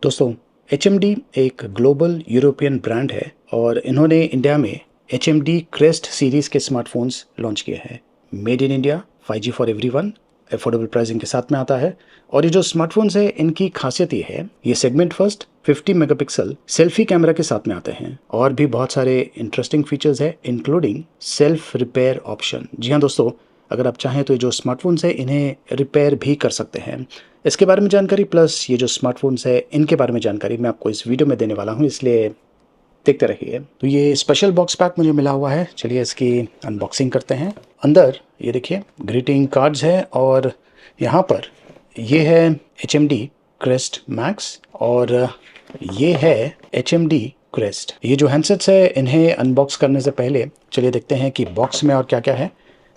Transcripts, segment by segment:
दोस्तों, HMD एक global European brand है और इन्होंने इंडिया में HMD क्रेस्ट सीरीज़ के स्मार्टफोन्स लॉन्च किए हैं। Made in India, 5G for everyone, affordable pricing के साथ में आता है। और ये जो स्मार्टफोन्स है इनकी खासियत ये है, ये segment first 50 megapixel selfie camera के साथ में आते हैं और भी बहुत सारे इंटरेस्टिंग फीचर्स है, इंक्लूडिंग सेल्फ रिपेयर ऑप्शन। जी हाँ दोस्तों, अगर आप चाहें तो ये जो स्मार्टफोन्स है इन्हें रिपेयर भी कर सकते हैं। इसके बारे में जानकारी प्लस ये जो स्मार्टफोन्स है इनके बारे में जानकारी मैं आपको इस वीडियो में देने वाला हूँ, इसलिए देखते रहिए। तो ये स्पेशल बॉक्स पैक मुझे मिला हुआ है, चलिए इसकी अनबॉक्सिंग करते हैं। अंदर ये देखिए ग्रीटिंग कार्ड्स है और यहाँ पर ये है HMD क्रेस्ट मैक्स और ये है HMD क्रेस्ट। ये जो हैंडसेट्स है इन्हें अनबॉक्स करने से पहले चलिए देखते हैं कि बॉक्स में और क्या क्या है।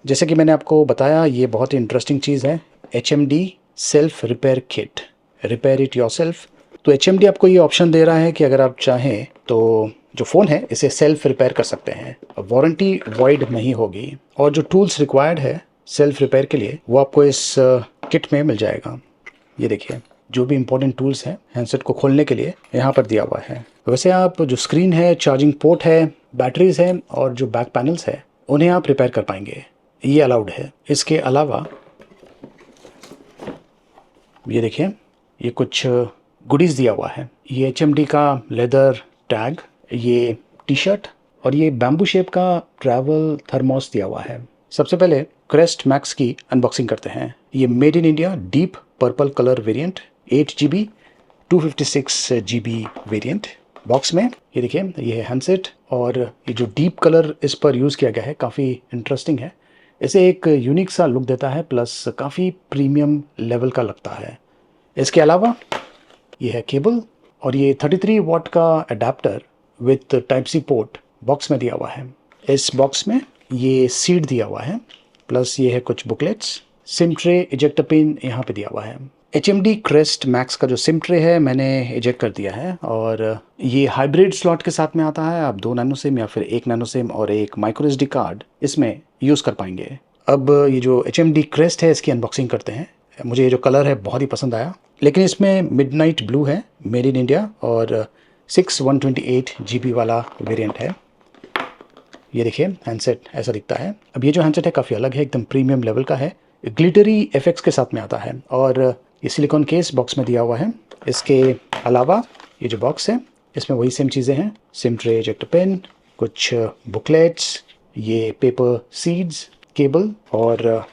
जैसे कि मैंने आपको बताया, ये बहुत ही इंटरेस्टिंग चीज़ है, HMD self repair kit, repair it yourself. तो HMD आपको ये ऑप्शन दे रहा है कि अगर आप चाहें तो जो फ़ोन है इसे सेल्फ रिपेयर कर सकते हैं, वारंटी वॉइड नहीं होगी और जो टूल्स रिक्वायर्ड है सेल्फ रिपेयर के लिए वो आपको इस किट में मिल जाएगा। ये देखिए जो भी इंपॉर्टेंट टूल्स हैं हैंडसेट को खोलने के लिए यहाँ पर दिया हुआ है। वैसे आप जो स्क्रीन है, चार्जिंग पोर्ट है, बैटरीज है और जो बैक पैनल्स है उन्हें आप रिपेयर कर पाएंगे, ये अलाउड है। इसके अलावा ये देखिए ये कुछ गुडीज़ दिया हुआ है, ये HMD का लेदर टैग, ये टी शर्ट और ये बैम्बू शेप का ट्रैवल थर्मोस दिया हुआ है। सबसे पहले क्रेस्ट मैक्स की अनबॉक्सिंग करते हैं। ये made in India deep purple colour variant, 8GB 256GB variant. Box में ये देखिए ये है हैंडसेट और ये जो डीप कलर इस पर यूज़ किया गया है काफ़ी इंटरेस्टिंग है, इसे एक यूनिक सा लुक देता है प्लस काफ़ी प्रीमियम लेवल का लगता है। इसके अलावा ये है केबल और ये 33 वॉट का adapter with type C port box में दिया हुआ है। इस बॉक्स में ये सीड दिया हुआ है प्लस ये है कुछ booklets, SIM tray, ejector pin यहाँ पे दिया हुआ है। HMD क्रेस्ट मैक्स का जो सिम ट्रे है मैंने इजेक्ट कर दिया है और ये हाइब्रिड स्लॉट के साथ में आता है। आप 2 नैनो सिम या फिर 1 नैनो सिम और एक माइक्रो SD कार्ड इसमें यूज़ कर पाएंगे। अब ये जो HMD क्रेस्ट है इसकी अनबॉक्सिंग करते हैं। मुझे ये जो कलर है बहुत ही पसंद आया, लेकिन इसमें मिडनाइट ब्लू है, मेड इन इंडिया और 128GB वाला वेरिएंट है। ये देखिए हैंडसेट ऐसा दिखता है। अब ये जो हैंडसेट है काफ़ी अलग है, एकदम प्रीमियम लेवल का है, ग्लिटरी इफेक्ट्स के साथ में आता है और ये सिलिकॉन केस बॉक्स में दिया हुआ है। इसके अलावा ये जो बॉक्स है इसमें वही सेम चीज़ें हैं, सिम ट्रे, इजेक्टर पिन, कुछ बुकलेट्स, ये पेपर सीड्स, केबल और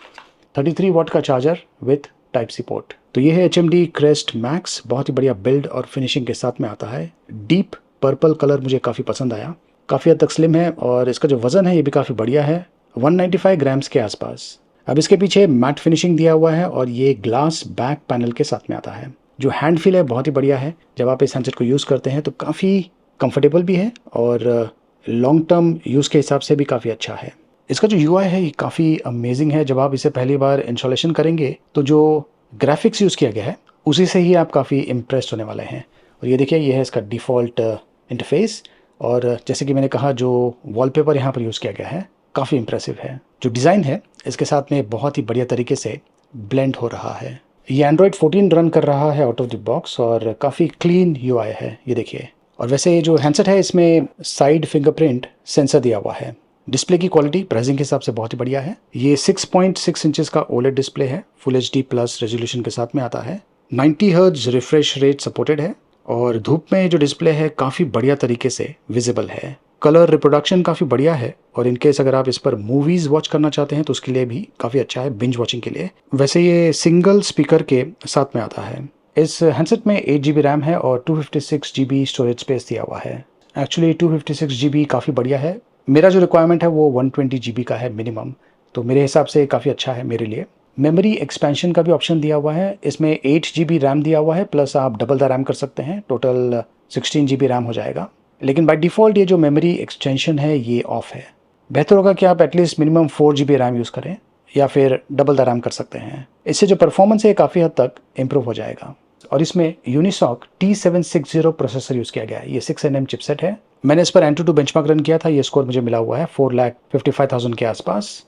33 वॉट का charger with type C port. तो ये है HMD क्रेस्ट मैक्स, बहुत ही बढ़िया बिल्ड और फिनिशिंग के साथ में आता है। डीप पर्पल कलर मुझे काफ़ी पसंद आया, काफ़ी हद तक स्लिम है और इसका जो वज़न है ये भी काफ़ी बढ़िया है, 195 ग्राम्स के आसपास। अब इसके पीछे मैट फिनिशिंग दिया हुआ है और ये ग्लास बैक पैनल के साथ में आता है। जो हैंड फील है बहुत ही बढ़िया है, जब आप इस हैंडसेट को यूज़ करते हैं तो काफ़ी कंफर्टेबल भी है और लॉन्ग टर्म यूज़ के हिसाब से भी काफ़ी अच्छा है। इसका जो UI है ये काफ़ी अमेजिंग है। जब आप इसे पहली बार इंस्टॉलेशन करेंगे तो जो ग्राफिक्स यूज़ किया गया है उसी से ही आप काफ़ी इम्प्रेस्ड होने वाले हैं। और ये देखिए ये है इसका डिफ़ॉल्ट इंटरफेस और जैसे कि मैंने कहा जो वॉलपेपर यहाँ पर यूज़ किया गया है काफ़ी इंप्रेसिव है। जो डिज़ाइन है इसके साथ में बहुत ही बढ़िया तरीके से ब्लेंड हो रहा है। ये Android 14 रन कर रहा है आउट ऑफ द बॉक्स और काफ़ी क्लीन UI है, ये देखिए। और वैसे ये जो हैंडसेट है इसमें साइड फिंगरप्रिंट सेंसर दिया हुआ है। डिस्प्ले की क्वालिटी प्राइसिंग के हिसाब से बहुत ही बढ़िया है। ये 6.6 इंचेस का OLED डिस्प्ले है, फुल HD प्लस रेजोल्यूशन के साथ में आता है। 90 हर्ट्ज रिफ्रेश रेट सपोर्टेड है और धूप में जो डिस्प्ले है काफ़ी बढ़िया तरीके से विजिबल है। कलर रिप्रोडक्शन काफ़ी बढ़िया है और इनकेस अगर आप इस पर मूवीज़ वॉच करना चाहते हैं तो उसके लिए भी काफ़ी अच्छा है, बिंज वॉचिंग के लिए। वैसे ये सिंगल स्पीकर के साथ में आता है। इस हैंडसेट में 8GB रैम है और 256GB स्टोरेज स्पेस दिया हुआ है। एक्चुअली 256GB काफ़ी बढ़िया है। मेरा जो रिक्वायरमेंट है वो 120GB का है मिनिमम, तो मेरे हिसाब से काफ़ी अच्छा है मेरे लिए। मेमोरी एक्सपेंशन का भी ऑप्शन दिया हुआ है, इसमें 8GB रैम दिया हुआ है प्लस आप डबल द रैम कर सकते हैं, टोटल 16GB रैम हो जाएगा। लेकिन बाय डिफ़ॉल्ट ये जो मेमोरी एक्सटेंशन है ये ऑफ है। बेहतर होगा कि आप at least minimum 4GB RAM use करें या फिर डबल द रैम कर सकते हैं। इससे जो परफॉर्मेंस है काफ़ी हद तक इम्प्रूव हो जाएगा। और इसमें यूनिसॉक T760 प्रोसेसर यूज़ किया गया है, ये 6nm चिपसेट है। मैंने इस पर AnTuTu बेंचमार्क रन किया था, ये स्कोर मुझे मिला हुआ है 4,55,000 के आसपास।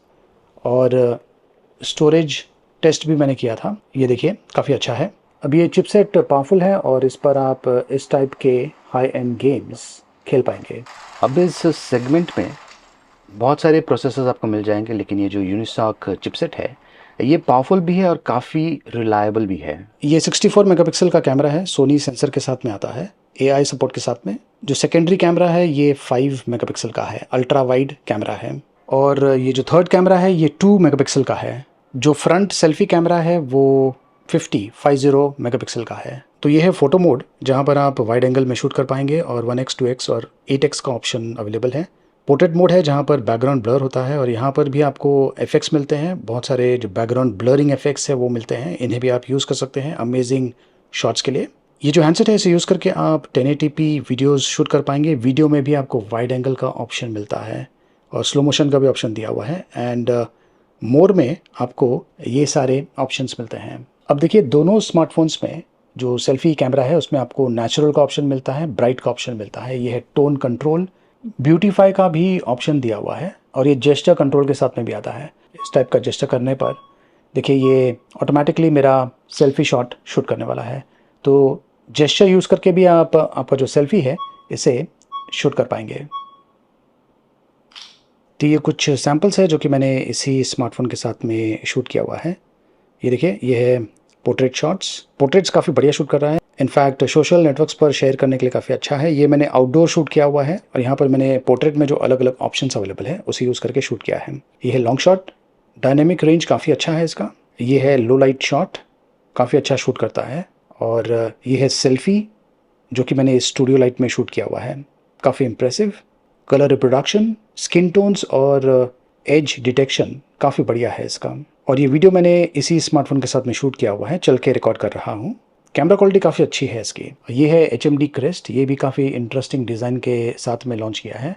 और स्टोरेज टेस्ट भी मैंने किया था, ये देखिए काफ़ी अच्छा है। अब ये चिपसेट पावरफुल है और इस पर आप इस टाइप के हाई एंड गेम्स खेल पाएंगे। अब इस सेगमेंट में बहुत सारे प्रोसेसर्स आपको मिल जाएंगे, लेकिन ये जो यूनिसॉक चिपसेट है ये पावरफुल भी है और काफ़ी रिलायबल भी है। ये 64 मेगापिक्सल का कैमरा है, सोनी सेंसर के साथ में आता है, AI सपोर्ट के साथ में। जो सेकेंडरी कैमरा है ये 5 मेगापिक्सल का है, अल्ट्रा वाइड कैमरा है। और ये जो थर्ड कैमरा है ये 2 मेगापिक्सल का है। जो फ्रंट सेल्फी कैमरा है वो 50 मेगापिक्सल का है। तो ये है फोटो मोड, जहाँ पर आप वाइड एंगल में शूट कर पाएंगे और 1x 2x और 8x का ऑप्शन अवेलेबल है। पोर्ट्रेट मोड है जहाँ पर बैकग्राउंड ब्लर होता है और यहाँ पर भी आपको इफेक्ट्स मिलते हैं, बहुत सारे जो बैकग्राउंड ब्लरिंग इफेक्ट्स है वो मिलते हैं, इन्हें भी आप यूज़ कर सकते हैं अमेजिंग शॉट्स के लिए। ये जो हैंडसेट है इसे यूज़ करके आप 1080p वीडियोस शूट कर पाएंगे। वीडियो में भी आपको वाइड एंगल का ऑप्शन मिलता है और स्लो मोशन का भी ऑप्शन दिया हुआ है एंड मोर में आपको ये सारे ऑप्शंस मिलते हैं। अब देखिए दोनों स्मार्टफोन्स में जो सेल्फी कैमरा है उसमें आपको नेचुरल का ऑप्शन मिलता है, ब्राइट का ऑप्शन मिलता है। ये है टोन कंट्रोल, ब्यूटीफाई का भी ऑप्शन दिया हुआ है और ये जेस्चर कंट्रोल के साथ में भी आता है। इस टाइप का जेस्चर करने पर देखिए ये ऑटोमेटिकली मेरा सेल्फी शॉट शूट करने वाला है। तो जेस्चर यूज़ करके भी आपका जो सेल्फी है इसे शूट कर पाएंगे। तो ये कुछ सैम्पल्स है जो कि मैंने इसी स्मार्टफोन के साथ में शूट किया हुआ है। ये देखिए ये है पोर्ट्रेट शॉट्स। पोर्ट्रेट्स काफ़ी बढ़िया शूट कर रहा है, इनफैक्ट सोशल नेटवर्क्स पर शेयर करने के लिए काफ़ी अच्छा है। ये मैंने आउटडोर शूट किया हुआ है और यहाँ पर मैंने पोर्ट्रेट में जो अलग अलग ऑप्शंस अवेलेबल है उसे यूज़ करके शूट किया है। ये है लॉन्ग शॉट, डायनेमिक रेंज काफ़ी अच्छा है इसका। ये है लो लाइट शॉट, काफ़ी अच्छा शूट करता है। और ये है सेल्फी जो कि मैंने स्टूडियो लाइट में शूट किया हुआ है, काफ़ी impressive. Colour reproduction, skin tones और एज डिटेक्शन काफ़ी बढ़िया है इसका। और ये वीडियो मैंने इसी स्मार्टफोन के साथ में शूट किया हुआ है, चल के रिकॉर्ड कर रहा हूँ। कैमरा क्वालिटी काफ़ी अच्छी है इसकी। ये है HMD क्रेस्ट, ये भी काफ़ी इंटरेस्टिंग डिज़ाइन के साथ में लॉन्च किया है।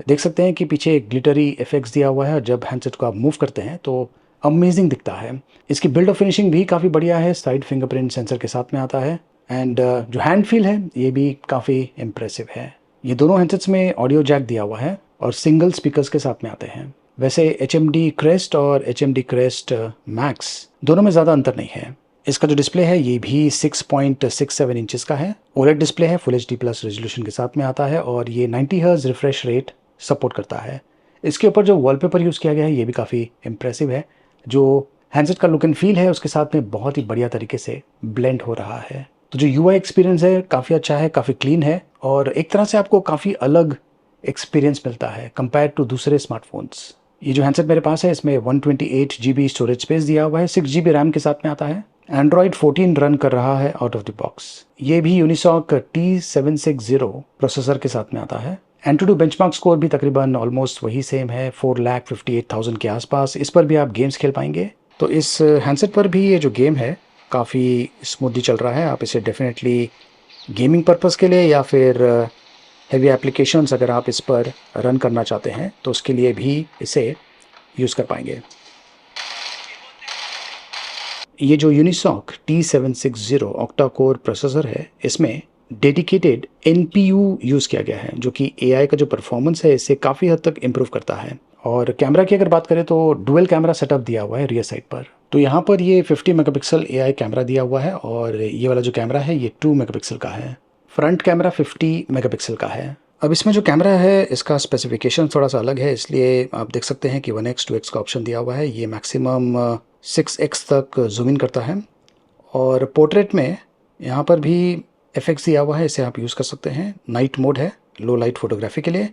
देख सकते हैं कि पीछे ग्लिटरी इफेक्ट्स दिया हुआ है और जब हैंडसेट को आप मूव करते हैं तो अमेजिंग दिखता है। इसकी बिल्ड ऑफ फिनिशिंग भी काफ़ी बढ़िया है, साइड फिंगरप्रिंट सेंसर के साथ में आता है एंड जो हैंड फील है ये भी काफ़ी इम्प्रेसिव है। ये दोनों हैंडसेट्स में ऑडियो जैक दिया हुआ है और सिंगल स्पीकर्स के साथ में आते हैं। वैसे HMD क्रेस्ट और HMD क्रेस्ट मैक्स दोनों में ज़्यादा अंतर नहीं है। इसका जो डिस्प्ले है ये भी 6.67 इंचेस का है, OLED डिस्प्ले है, फुल HD प्लस रेजोल्यूशन के साथ में आता है और ये 90 हर्ट्ज रिफ्रेश रेट सपोर्ट करता है। इसके ऊपर जो वॉलपेपर यूज़ किया गया है ये भी काफ़ी इंप्रेसिव है। जो हैंडसेट का लुक एंड फील है उसके साथ में बहुत ही बढ़िया तरीके से ब्लेंड हो रहा है। तो जो UI एक्सपीरियंस है काफ़ी अच्छा है, काफ़ी क्लीन है और एक तरह से आपको काफ़ी अलग एक्सपीरियंस मिलता है कंपेयर टू दूसरे स्मार्टफोन्स। ये जो हैंडसेट मेरे पास है इसमें 128 GB स्टोरेज स्पेस दिया हुआ है, 6 GB रैम के साथ में आता है। एंड्रॉयड 14 रन कर रहा है आउट ऑफ द बॉक्स। ये भी यूनिसॉक T760 प्रोसेसर के साथ में आता है। एंटूडू बेंचमार्क स्कोर भी तकरीबन ऑलमोस्ट वही सेम है, 4,58,000 के आसपास। इस पर भी आप गेम्स खेल पाएंगे। तो इस हैंडसेट पर भी ये जो गेम है काफ़ी स्मूथली चल रहा है। आप इसे डेफिनेटली गेमिंग पर्पज़ के लिए या फिर हैवी एप्लीकेशंस अगर आप इस पर रन करना चाहते हैं तो उसके लिए भी इसे यूज़ कर पाएंगे। ये जो Unisoc T760 octa core processor है इसमें डेडिकेटेड NPU यूज़ किया गया है जो कि AI का जो परफॉर्मेंस है इससे काफ़ी हद तक इम्प्रूव करता है। और कैमरा की अगर बात करें तो डुअल कैमरा सेटअप दिया हुआ है रियर साइड पर। तो यहाँ पर ये 50 मेगापिक्सल AI कैमरा दिया हुआ है और ये वाला जो कैमरा है ये 2 मेगापिक्सल का है। फ्रंट कैमरा 50 मेगापिक्सल का है। अब इसमें जो कैमरा है इसका स्पेसिफिकेशन थोड़ा सा अलग है, इसलिए आप देख सकते हैं कि 1x 2x का ऑप्शन दिया हुआ है। ये मैक्सिमम 6x तक जूम इन करता है और पोर्ट्रेट में यहाँ पर भी इफेक्ट्स दिया हुआ है, इसे आप यूज़ कर सकते हैं। नाइट मोड है लो लाइट फोटोग्राफी के लिए।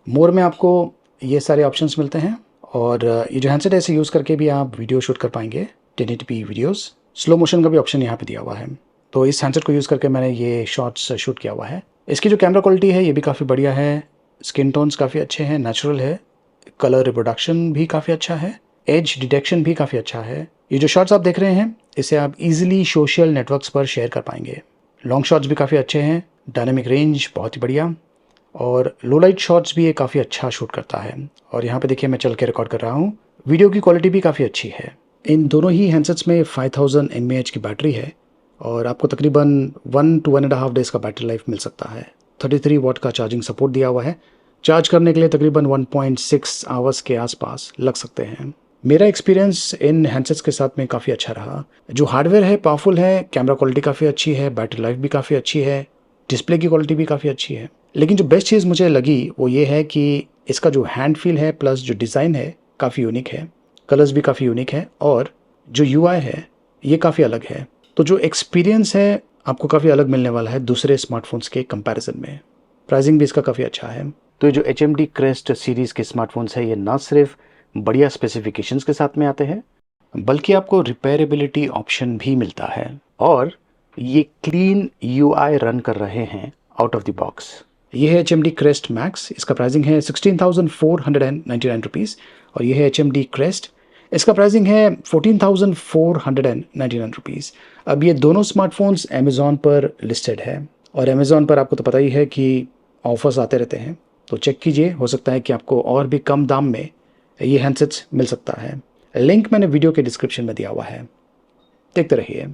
मोर में आपको ये सारे ऑप्शंस मिलते हैं और ये जो हैंडसेट है इसे यूज़ करके भी आप वीडियो शूट कर पाएंगे, 1080p वीडियोस। स्लो मोशन का भी ऑप्शन यहाँ पे दिया हुआ है। तो इस हैंडसेट को यूज़ करके मैंने ये शॉट्स शूट किया हुआ है। इसकी जो कैमरा क्वालिटी है ये भी काफ़ी बढ़िया है, स्किन टोन्स काफ़ी अच्छे हैं, नेचुरल है, कलर रिप्रोडक्शन भी काफ़ी अच्छा है, एज डिटेक्शन भी काफ़ी अच्छा है। ये जो शॉट्स आप देख रहे हैं इसे आप इजीली सोशल नेटवर्क्स पर शेयर कर पाएंगे। लॉन्ग शॉट्स भी काफ़ी अच्छे हैं, डायनामिक रेंज बहुत ही बढ़िया और लो लाइट शॉट्स भी ये काफ़ी अच्छा शूट करता है। और यहाँ पे देखिए मैं चल के रिकॉर्ड कर रहा हूँ, वीडियो की क्वालिटी भी काफ़ी अच्छी है। इन दोनों ही हैंडसेट्स में 5000 mAh की बैटरी है और आपको तकरीबन 1 to 1.5 डेज़ का बैटरी लाइफ मिल सकता है। 33 वाट का चार्जिंग सपोर्ट दिया हुआ है। चार्ज करने के लिए तकरीबन 1.6 आवर्स के आसपास लग सकते हैं। मेरा एक्सपीरियंस इन हैंडसेट्स के साथ में काफ़ी अच्छा रहा। जो हार्डवेयर है पावरफुल है, कैमरा क्वालिटी काफ़ी अच्छी है, बैटरी लाइफ भी काफ़ी अच्छी है, डिस्प्ले की क्वालिटी भी काफ़ी अच्छी है। लेकिन जो बेस्ट चीज़ मुझे लगी वो ये है कि इसका जो हैंड फील है प्लस जो डिज़ाइन है काफ़ी यूनिक है, कलर्स भी काफ़ी यूनिक है और जो यूआई है ये काफ़ी अलग है। तो जो एक्सपीरियंस है आपको काफ़ी अलग मिलने वाला है दूसरे स्मार्टफोन्स के कंपैरिजन में। प्राइसिंग भी इसका काफ़ी अच्छा है। तो ये जो H M D Crest series के स्मार्टफोन्स है, ये ना सिर्फ बढ़िया स्पेसिफिकेशंस के साथ में आते हैं, बल्कि आपको रिपेयरेबिलिटी ऑप्शन भी मिलता है। और ये क्लीन यूआई रन कर रहे हैं आउट ऑफ द बॉक्स। ये है H M D Crest Max, इसका प्राइसिंग है 16,499 रुपीज़। और ये है एच एम डी क्रेस्ट, इसका प्राइसिंग है 14,499 रुपीज़। अब ये दोनों स्मार्टफोन्स अमेज़ॉन पर लिस्टेड है और अमेज़ॉन पर आपको तो पता ही है कि ऑफर्स आते रहते हैं, तो चेक कीजिए, हो सकता है कि आपको और भी कम दाम में ये हैंडसेट्स मिल सकता है। लिंक मैंने वीडियो के डिस्क्रिप्शन में दिया हुआ है, देखते रहिए।